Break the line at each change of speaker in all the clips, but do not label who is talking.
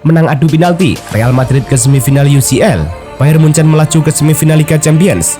menang adu penalti, Real Madrid ke semifinal UCL. Bayern Munchen melaju ke semifinal Liga Champions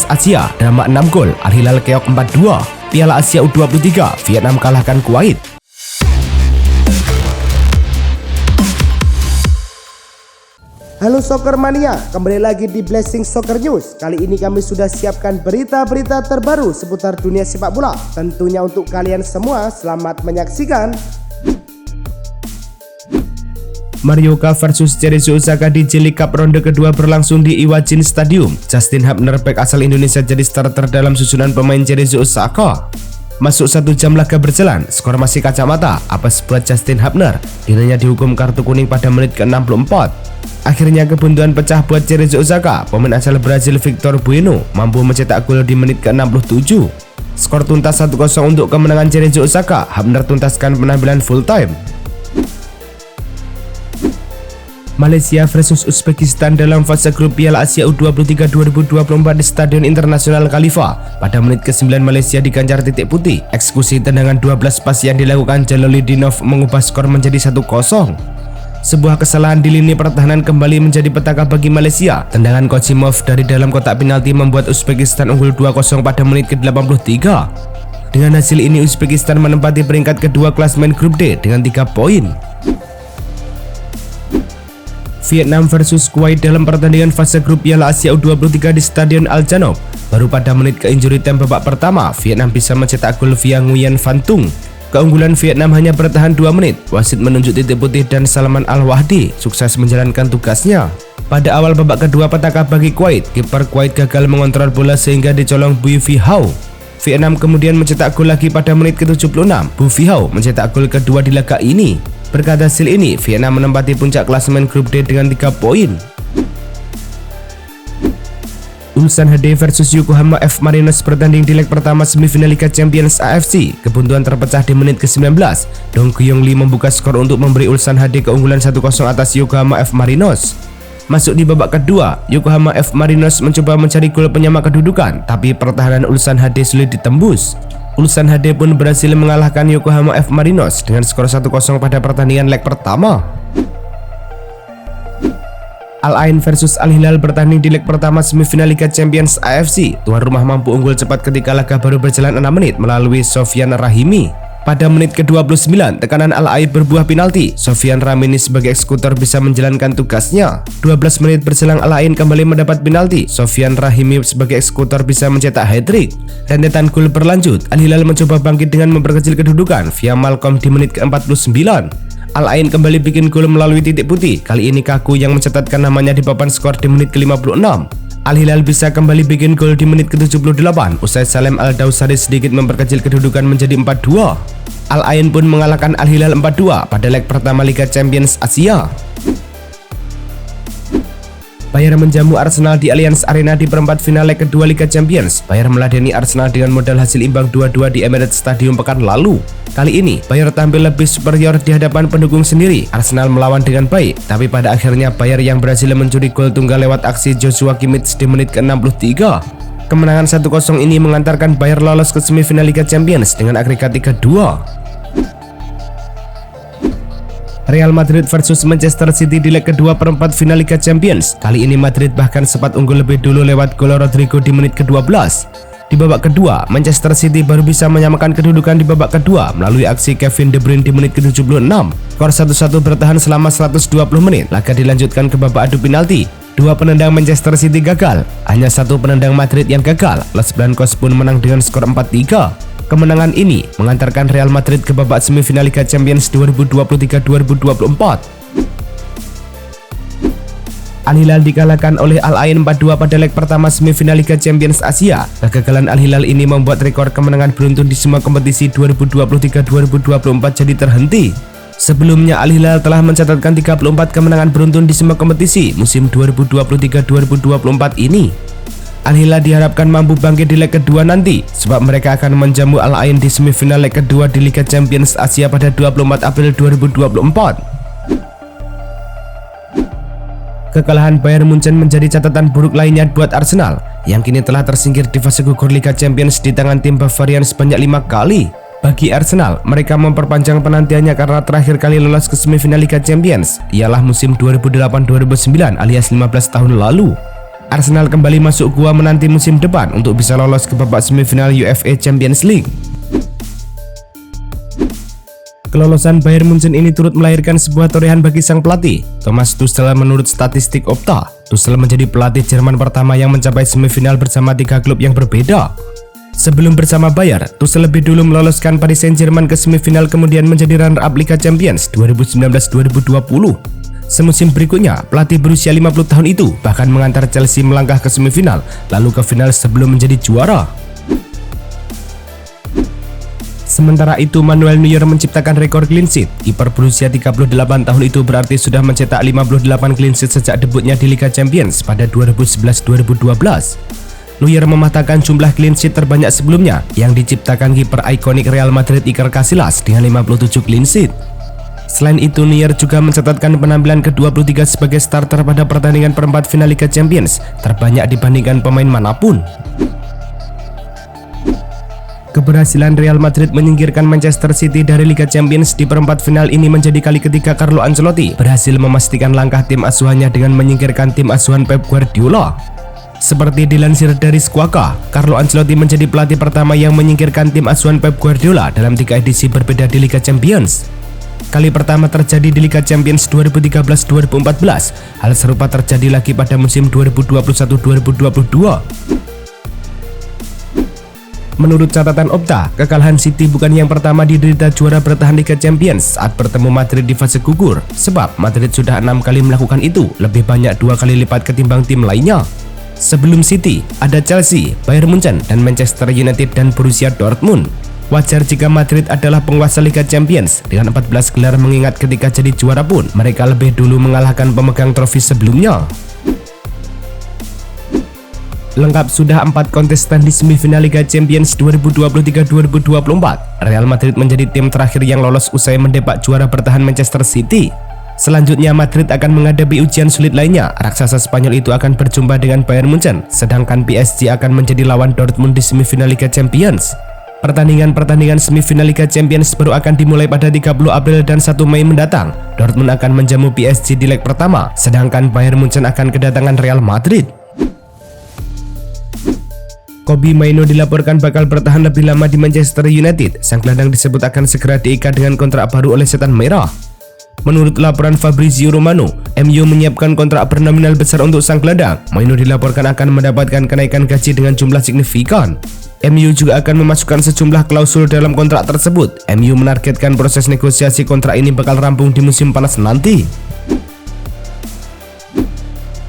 Asia, drama 6 gol, Al Hilal keok 4-2. Piala Asia U23, Vietnam kalahkan Kuwait.
Halo Soccer Mania, kembali lagi di Blessing Soccer News. Kali ini kami sudah siapkan berita-berita terbaru seputar dunia sepak bola. Tentunya untuk kalian semua, selamat menyaksikan.
Morioka versus Cerezo Osaka di J League Cup ronde kedua berlangsung di Iwajin Stadium. Justin Hubner, bek asal Indonesia, jadi starter dalam susunan pemain Cerezo Osaka. Masuk 1 jam laga berjalan, skor masih kacamata. Apes buat Justin Hubner, dirinya dihukum kartu kuning pada menit ke-64. Akhirnya kebuntuan pecah buat Cerezo Osaka. Pemain asal Brazil Victor Bueno mampu mencetak gol di menit ke-67. Skor tuntas 1-0 untuk kemenangan Cerezo Osaka. Hubner tuntaskan penampilan full time. Malaysia versus Uzbekistan dalam fase grup Piala Asia U23 2024 di Stadion Internasional Khalifa. Pada menit ke-9 Malaysia diganjar titik putih. Eksekusi tendangan 12 pas yang dilakukan Jalolidinov mengubah skor menjadi 1-0. Sebuah kesalahan di lini pertahanan kembali menjadi petaka bagi Malaysia. Tendangan Kochimov dari dalam kotak penalti membuat Uzbekistan unggul 2-0 pada menit ke-83. Dengan hasil ini Uzbekistan menempati peringkat kedua klasmen grup D dengan 3 poin. Vietnam versus Kuwait dalam pertandingan fase grup Piala Asia U23 di Stadion Al Janoub. Baru pada menit ke injury time babak pertama, Vietnam bisa mencetak gol via Nguyen Van Tung. Keunggulan Vietnam hanya bertahan 2 menit. Wasit menunjuk titik putih dan Salman Al-Wahdi sukses menjalankan tugasnya. Pada awal babak kedua petaka bagi Kuwait, kiper Kuwait gagal mengontrol bola sehingga dicolong Bui Phi Hau. Vietnam kemudian mencetak gol lagi pada menit ke-76. Bui Phi Hau mencetak gol kedua di laga ini. Berkat hasil ini, Vietnam menempati puncak klasemen grup D dengan 3 poin. Ulsan HD versus Yokohama F Marinos bertanding di leg pertama semifinal Liga Champions AFC. Kebuntuan terpecah di menit ke-19. Dong Kyung Lee membuka skor untuk memberi Ulsan HD keunggulan 1-0 atas Yokohama F Marinos. Masuk di babak kedua, Yokohama F Marinos mencoba mencari gol penyama kedudukan, tapi pertahanan Ulsan HD sulit ditembus. Ulsan HD pun berhasil mengalahkan Yokohama F Marinos dengan skor 1-0 pada pertandingan leg pertama. Al Ain versus Al Hilal bertanding di leg pertama semifinal Liga Champions AFC. Tuan rumah mampu unggul cepat ketika laga baru berjalan 6 menit melalui Sofyan Rahimi. Pada menit ke-29, tekanan Al Ain berbuah penalti. Sofyan Rahimi sebagai eksekutor bisa menjalankan tugasnya. 12 menit berselang Al Ain kembali mendapat penalti. Sofyan Rahimi sebagai eksekutor bisa mencetak hat-trick. Rentetan gol berlanjut. Al Hilal mencoba bangkit dengan memperkecil kedudukan via Malcolm di menit ke-49. Al Ain kembali bikin gol melalui titik putih. Kali ini Kaku yang mencatatkan namanya di papan skor di menit ke-56. Al Hilal bisa kembali bikin gol di menit ke-78 usai Salem Al Dawsari sedikit memperkecil kedudukan menjadi 4-2. Al Ain pun mengalahkan Al Hilal 4-2 pada leg pertama Liga Champions Asia. Bayern menjamu Arsenal di Allianz Arena di perempat final leg kedua Liga Champions. Bayern meladeni Arsenal dengan modal hasil imbang 2-2 di Emirates Stadium pekan lalu. Kali ini, Bayern tampil lebih superior di hadapan pendukung sendiri. Arsenal melawan dengan baik, tapi pada akhirnya Bayern yang berhasil mencuri gol tunggal lewat aksi Joshua Kimmich di menit ke-63. Kemenangan 1-0 ini mengantarkan Bayern lolos ke semifinal Liga Champions dengan agregat 3-2. Real Madrid versus Manchester City di leg kedua perempat final Liga Champions. Kali ini Madrid bahkan sempat unggul lebih dulu lewat gol Rodrigo di menit ke-12. Di babak kedua, Manchester City baru bisa menyamakan kedudukan di babak kedua melalui aksi Kevin De Bruyne di menit ke-76. Skor 1-1 bertahan selama 120 menit. Laga dilanjutkan ke babak adu penalti. 2 penendang Manchester City gagal, hanya 1 penendang Madrid yang gagal. Los Blancos pun menang dengan skor 4-3. Kemenangan ini mengantarkan Real Madrid ke babak semifinal Liga Champions 2023-2024. Al Hilal dikalahkan oleh Al Ain 4-2 pada leg pertama semifinal Liga Champions Asia. Kegagalan Al Hilal ini membuat rekor kemenangan beruntun di semua kompetisi 2023-2024 jadi terhenti. Sebelumnya Al Hilal telah mencatatkan 34 kemenangan beruntun di semua kompetisi musim 2023-2024 ini. Al Hilal diharapkan mampu bangkit di leg kedua nanti, sebab mereka akan menjamu Al Ain di semifinal leg kedua di Liga Champions Asia pada 24 April 2024. Kekalahan Bayern Munchen menjadi catatan buruk lainnya buat Arsenal yang kini telah tersingkir di fase gugur Liga Champions di tangan tim Bavarian sebanyak 5 kali. Bagi Arsenal, mereka memperpanjang penantiannya karena terakhir kali lolos ke semifinal Liga Champions ialah musim 2008-2009 alias 15 tahun lalu. Arsenal kembali masuk gua menanti musim depan untuk bisa lolos ke babak semifinal UEFA Champions League. Kelolosan Bayern Munchen ini turut melahirkan sebuah torehan bagi sang pelatih, Thomas Tuchel. Menurut statistik Opta, Tuchel menjadi pelatih Jerman pertama yang mencapai semifinal bersama 3 klub yang berbeda. Sebelum bersama Bayern, Tuchel lebih dulu meloloskan Paris Saint-Germain ke semifinal kemudian menjadi runner-up Liga Champions 2019-2020. Semusim berikutnya, pelatih berusia 50 tahun itu bahkan mengantar Chelsea melangkah ke semifinal, lalu ke final sebelum menjadi juara. Sementara itu, Manuel Neuer menciptakan rekor clean sheet. Kiper berusia 38 tahun itu berarti sudah mencetak 58 clean sheet sejak debutnya di Liga Champions pada 2011-2012. Neuer mematahkan jumlah clean sheet terbanyak sebelumnya yang diciptakan kiper ikonik Real Madrid Iker Casillas dengan 57 clean sheet. Selain itu, Neuer juga mencatatkan penampilan ke-23 sebagai starter pada pertandingan perempat final Liga Champions terbanyak dibandingkan pemain manapun. Keberhasilan Real Madrid menyingkirkan Manchester City dari Liga Champions di perempat final ini menjadi kali ketiga Carlo Ancelotti berhasil memastikan langkah tim asuhannya dengan menyingkirkan tim asuhan Pep Guardiola. Seperti dilansir dari Squawka, Carlo Ancelotti menjadi pelatih pertama yang menyingkirkan tim asuhan Pep Guardiola dalam 3 edisi berbeda di Liga Champions. Kali pertama terjadi di Liga Champions 2013-2014. Hal serupa terjadi lagi pada musim 2021-2022. Menurut catatan Opta, kekalahan City bukan yang pertama diderita juara bertahan Liga Champions saat bertemu Madrid di fase gugur, sebab Madrid sudah 6 kali melakukan itu, lebih banyak 2 kali lipat ketimbang tim lainnya. Sebelum City, ada Chelsea, Bayern Munchen, dan Manchester United dan Borussia Dortmund. Wajar jika Madrid adalah penguasa Liga Champions dengan 14 gelar, mengingat ketika jadi juara pun mereka lebih dulu mengalahkan pemegang trofi sebelumnya. Lengkap sudah 4 kontestan di semifinal Liga Champions 2023-2024. Real Madrid menjadi tim terakhir yang lolos usai mendepak juara bertahan Manchester City. Selanjutnya Madrid akan menghadapi ujian sulit lainnya. Raksasa Spanyol itu akan berjumpa dengan Bayern Munchen, sedangkan PSG akan menjadi lawan Dortmund di semifinal Liga Champions. Pertandingan semifinal Liga Champions baru akan dimulai pada 30 April dan 1 Mei mendatang. Dortmund akan menjamu PSG di leg pertama, sedangkan Bayern Munchen akan kedatangan Real Madrid. Kobbie Mainoo dilaporkan bakal bertahan lebih lama di Manchester United. Sang gelandang disebut akan segera diikat dengan kontrak baru oleh Setan Merah. Menurut laporan Fabrizio Romano, MU menyiapkan kontrak bernominal besar untuk sang gelandang. Mainoo dilaporkan akan mendapatkan kenaikan gaji dengan jumlah signifikan. MU juga akan memasukkan sejumlah klausul dalam kontrak tersebut. MU menargetkan proses negosiasi kontrak ini bakal rampung di musim panas nanti.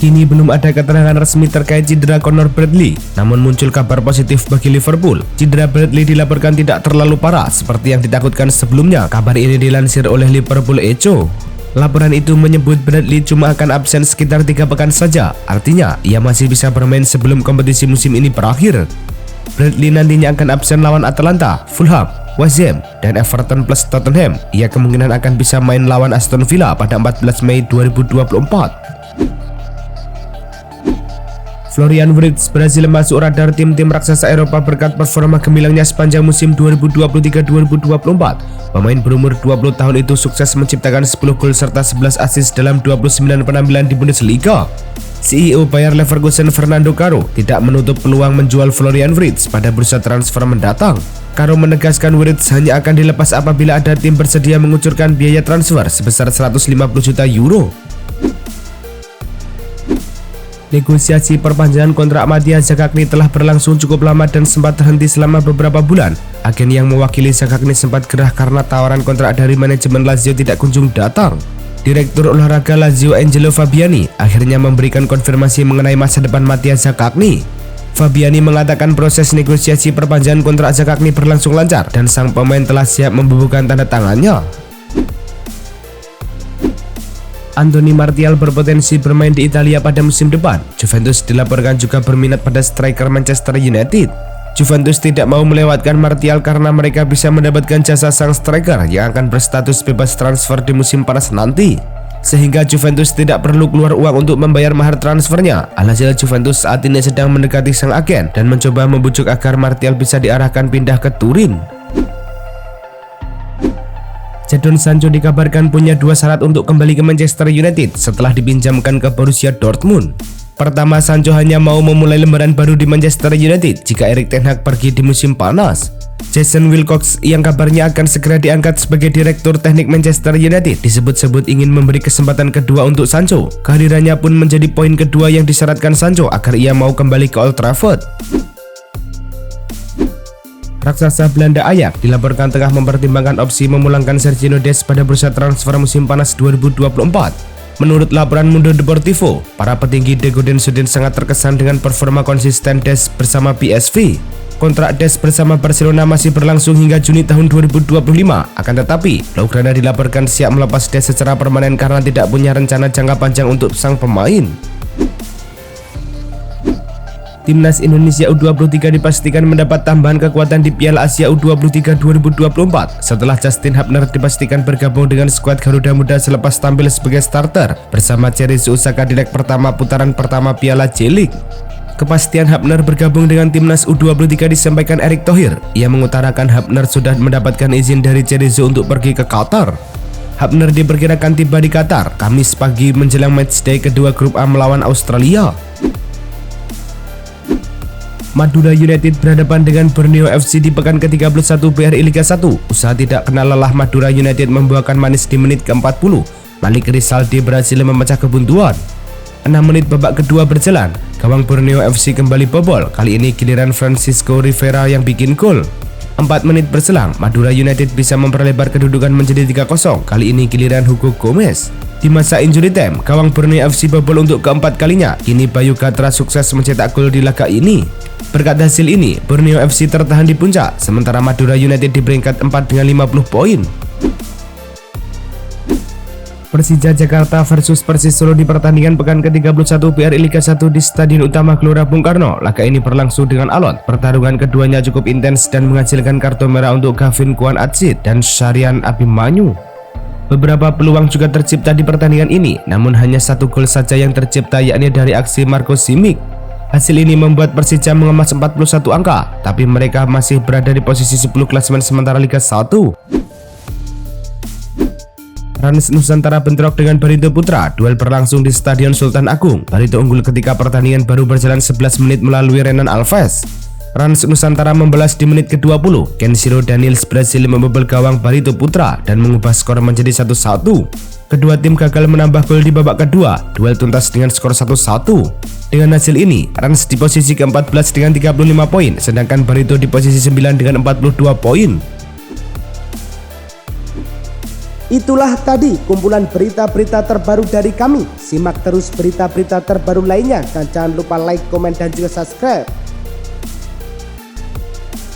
Kini belum ada keterangan resmi terkait cedera Conor Bradley, namun muncul kabar positif bagi Liverpool. Cedera Bradley dilaporkan tidak terlalu parah seperti yang ditakutkan sebelumnya. Kabar ini dilansir oleh Liverpool Echo. Laporan itu menyebut Bradley cuma akan absen sekitar 3 pekan saja, artinya ia masih bisa bermain sebelum kompetisi musim ini berakhir. Bradley nantinya akan absen lawan Atalanta, Fulham, West Ham, dan Everton plus Tottenham. Ia kemungkinan akan bisa main lawan Aston Villa pada 14 Mei 2024. Florian Wirtz berhasil masuk radar tim-tim raksasa Eropa berkat performa gemilangnya sepanjang musim 2023-2024. Pemain berumur 20 tahun itu sukses menciptakan 10 gol serta 11 assist dalam 29 penampilan di Bundesliga. CEO Bayer Leverkusen Fernando Caro tidak menutup peluang menjual Florian Wirtz pada bursa transfer mendatang. Caro menegaskan Wirtz hanya akan dilepas apabila ada tim bersedia mengucurkan biaya transfer sebesar 150 juta euro. Negosiasi perpanjangan kontrak Matías Zaccagni telah berlangsung cukup lama dan sempat terhenti selama beberapa bulan. Agen yang mewakili Zaccagni sempat gerah karena tawaran kontrak dari manajemen Lazio tidak kunjung datang. Direktur olahraga Lazio Angelo Fabiani akhirnya memberikan konfirmasi mengenai masa depan Matías Zaccagni. Fabiani mengatakan proses negosiasi perpanjangan kontrak Zaccagni berlangsung lancar dan sang pemain telah siap membubuhkan tanda tangannya. Anthony Martial berpotensi bermain di Italia pada musim depan. Juventus dilaporkan juga berminat pada striker Manchester United. Juventus tidak mau melewatkan Martial karena mereka bisa mendapatkan jasa sang striker yang akan berstatus bebas transfer di musim panas nanti. Sehingga Juventus tidak perlu keluar uang untuk membayar mahar transfernya. Alhasil Juventus saat ini sedang mendekati sang agen dan mencoba membujuk agar Martial bisa diarahkan pindah ke Turin. Jadon Sancho dikabarkan punya dua syarat untuk kembali ke Manchester United setelah dipinjamkan ke Borussia Dortmund. Pertama, Sancho hanya mau memulai lembaran baru di Manchester United jika Erik ten Hag pergi di musim panas. Jason Wilcox yang kabarnya akan segera diangkat sebagai direktur teknik Manchester United disebut-sebut ingin memberi kesempatan kedua untuk Sancho. Kehadirannya pun menjadi poin kedua yang disyaratkan Sancho agar ia mau kembali ke Old Trafford. Raksasa Belanda Ajax dilaporkan tengah mempertimbangkan opsi memulangkan Sergio Dest pada bursa transfer musim panas 2024. Menurut laporan Mundo Deportivo, para petinggi De Goden Suden sangat terkesan dengan performa konsisten Dest bersama PSV. Kontrak Dest bersama Barcelona masih berlangsung hingga Juni tahun 2025. Akan tetapi, Blaugrana dilaporkan siap melepas Dest secara permanen karena tidak punya rencana jangka panjang untuk sang pemain. Timnas Indonesia U23 dipastikan mendapat tambahan kekuatan di Piala Asia U23 2024 setelah Justin Hubner dipastikan bergabung dengan skuad Garuda Muda selepas tampil sebagai starter bersama Cherry Osaka di leg pertama putaran pertama Piala J-League. Kepastian Hubner bergabung dengan Timnas U23 disampaikan Erick Thohir. Ia mengutarakan Hubner sudah mendapatkan izin dari Cherry untuk pergi ke Qatar. Hubner diperkirakan tiba di Qatar Kamis pagi menjelang matchday kedua grup A melawan Australia. Madura United berhadapan dengan Borneo FC di pekan ke-31 BRI Liga 1. Usaha tidak kenal lelah Madura United membuahkan manis di menit ke-40. Malik Rizalde berhasil memecah kebuntuan. 6 menit babak kedua berjalan, gawang Borneo FC kembali bobol. Kali ini giliran Francisco Rivera yang bikin gol. 4 menit berselang, Madura United bisa memperlebar kedudukan menjadi 3-0. Kali ini giliran Hugo Gomez. Di masa injury time, gawang Borneo FC bobol untuk keempat kalinya. Kini Bayu Gatra sukses mencetak gol di laga ini. Berkat hasil ini, Borneo FC tertahan di puncak, sementara Madura United di peringkat 4 dengan 50 poin. Persija Jakarta versus Persis Solo di pertandingan pekan ke-31 BRI Liga 1 di Stadion Utama Gelora Bung Karno. Laga ini berlangsung dengan alot. Pertarungan keduanya cukup intens dan menghasilkan kartu merah untuk Gavin Kwan Atsit dan Syarian Abimanyu. Beberapa peluang juga tercipta di pertandingan ini, namun hanya satu gol saja yang tercipta, yakni dari aksi Marco Simic. Hasil ini membuat Persija mengemas 41 angka, tapi mereka masih berada di posisi 10 klasemen sementara Liga 1. Rans Nusantara bentrok dengan Barito Putra. Duel berlangsung di Stadion Sultan Agung. Barito unggul ketika pertandingan baru berjalan 11 menit melalui Renan Alves. Rans Nusantara membalas di menit ke-20. Kenshiro Daniels berhasil membobol gawang Barito Putra dan mengubah skor menjadi 1-1. Kedua tim gagal menambah gol di babak kedua. Duel tuntas dengan skor 1-1. Dengan hasil ini, Rans di posisi ke-14 dengan 35 poin, sedangkan Barito di posisi 9 dengan 42 poin.
Itulah tadi kumpulan berita-berita terbaru dari kami. Simak terus berita-berita terbaru lainnya dan jangan lupa like, komen, dan juga subscribe.